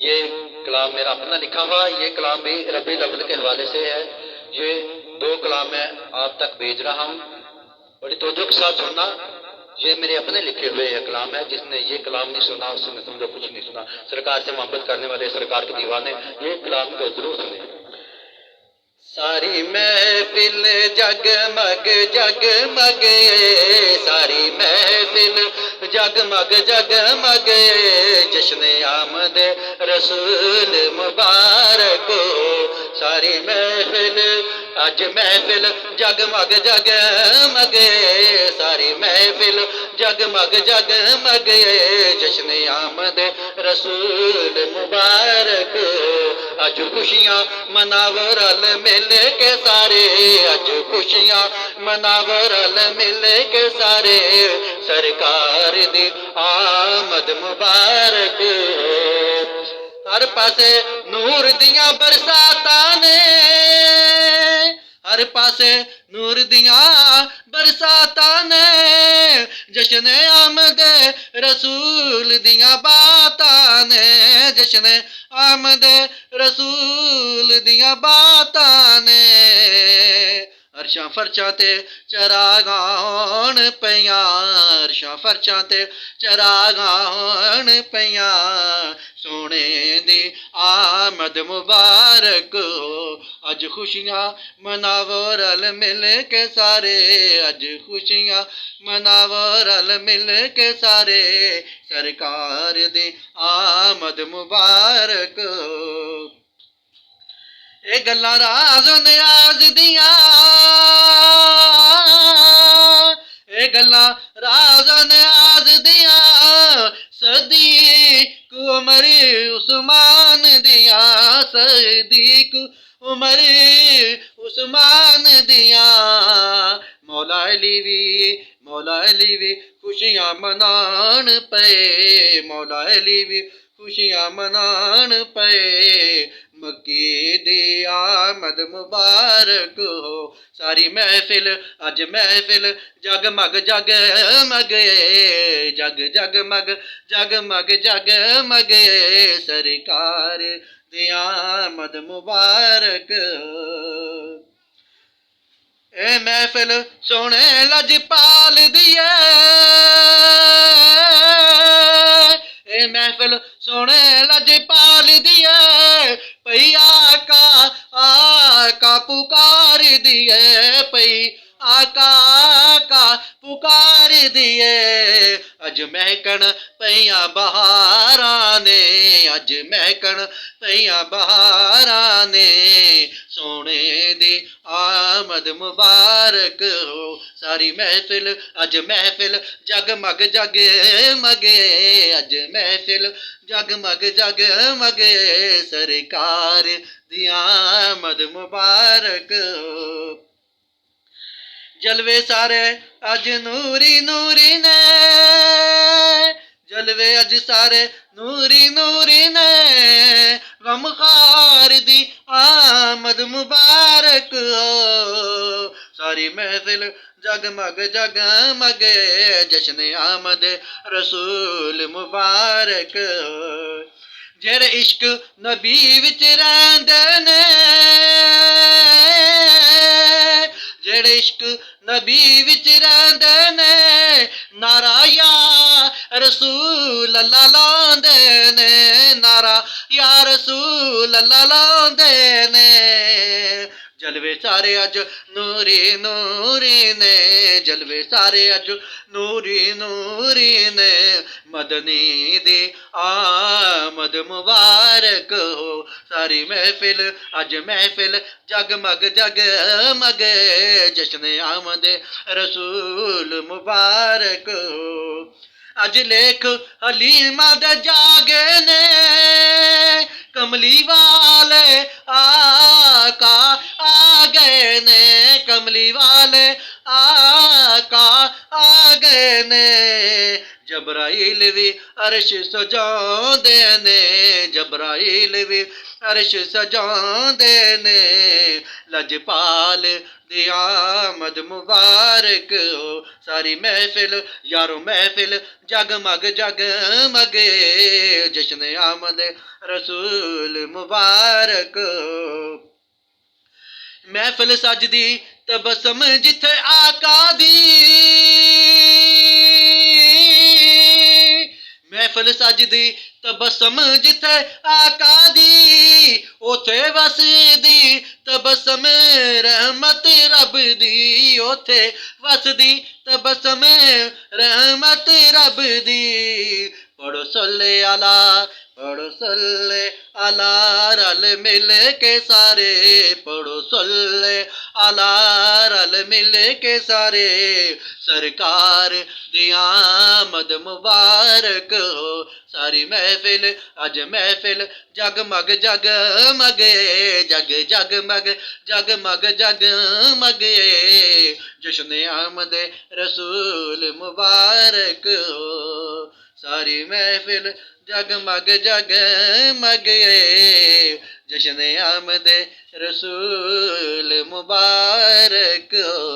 ये कलाम मेरा अपना लिखा हुआ, ये कलाम भी रबीउल अव्वल के हवाले से है। ये 2 कलाम मैं आप तक भेज रहा हूँ, बड़ी तवज्जो के साथ सुनना। ये मेरे अपने लिखे हुए ये कलाम है। जिसने ये कलाम नहीं सुना उसने समझो कुछ नहीं सुना। सरकार से मोहब्बत करने वाले, सरकार के दीवाने, ये कलाम को जरूर सुने। सारी महफिल जगमग जगमग, सारी महफिल जगमग जगमग, जश्न आमद रसूल मुबारक हो। सारी महफिल अज महफिल जगमग जगमग, सारी महफिल जगमग जगमग, जश्न आमद रसूल मुबारक हो। अज खुशियां मनावो रल मिल के सारे, अज खुशियां मनावो रल मिल के सारे, सरकार दी आमद मुबारक हो। हर पासे नूर दियां बरसातां ने, हर पासे नूर दियां बरसातां ने, जश्न आमद रसूल दियां बातां ने, जश्न आमद रसूल दियां बातां ने। अरशां फरशां ते चरागां होण पईयां, अरशां फरशां ते चरागां होण पईयां, सोने दी आमद मुबारक हो। अज खुशियां मनावो रल मिल के सारे, अज खुशियां मनावो रल मिल के सारे, सरकार दी आमद मुबारक हो। ये गल्लां राज नियाज दियां, ये गल्लां राज नियाज दियां, सदीक उमर उस्मान दियां, सदीक उमर उस्मान दियां। मौला अली भी खुशियां मनान पे, मौला अली भी खुशियां मनान पे, मक्की दी आमद मुबारक हो। सारी महफिल अज महफिल जगमग जगमग, जग जगमग जगमग जगमग, सरकार दी आमद मुबारक हो। ए महफिल सोने लजपाल दिए, ए महफिल सोने लजपाल दिए, पई आका आका पुकार दिए, पई आका आका पुकार दिए। अज महकन पईयां बहारां ने, अज महकन पईयां बहारां ने, सोने दी आमद मुबारक हो। सारी महफिल अज महफिल जगमग जगमग, अज महफिल जगमग जगमग, सरकार दी आमद मुबारक हो। जलवे सारे अज नूरी नूरी ने, जलवे अज सारे नूरी नूरी ने, गमखार दी आमद मुबारक हो। सारी महफिल जगमग जगमग, जश्न आमद रसूल मुबारक हो। जेड़े इश्क नबी विच रहिंदे ने, जेड़े इश्क नबी विच रहिंदे ने, नारा या रसूल अल्लाह लांदे ने, नारा या रसूल अल्लाह लांदे ने। जलवे सारे अज नूरी नूरी ने, जलवे सारे अज नूरी नूरी ने, मदनी दी आमद मुबारक हो। सारी महफिल अज महफिल जगमग जगमग, जश्न आमद रसूल मुबारक हो। अज लेख हलीमा दे जागे ने, कमली वाले आका आ गए ने, कमली वाले आका आ गए ने। जबराइल जबराइल भी अरश सजांदे ने जबराइल भी अरश सजांदे ने लजपाल दी आमद मुबारक हो सारी महफिल यारो महफिल जगमग जगमग जश्न आमद रसूल मुबारक हो महफिल सजदी तबसम जिथे आका दी महफिल सजदी तबसम जिथे आका दी उथे वसदी तबसम रहमत रब दी उथे वसदी तबसम रहमत रब दी पढ़ो सल्ले अला रल मिल के सारे पढ़ो सल्ले अला रल मिल के सारे सरकार दी आमद मुबारक हो सारी महफिल अज महफिल जगमग जगमगे जग जगमग जगमग जगमगे जश्न आमद रसूल मुबारक हो सारी महफिल जगमग जगमग जश्न आमद रसूल मुबारक हो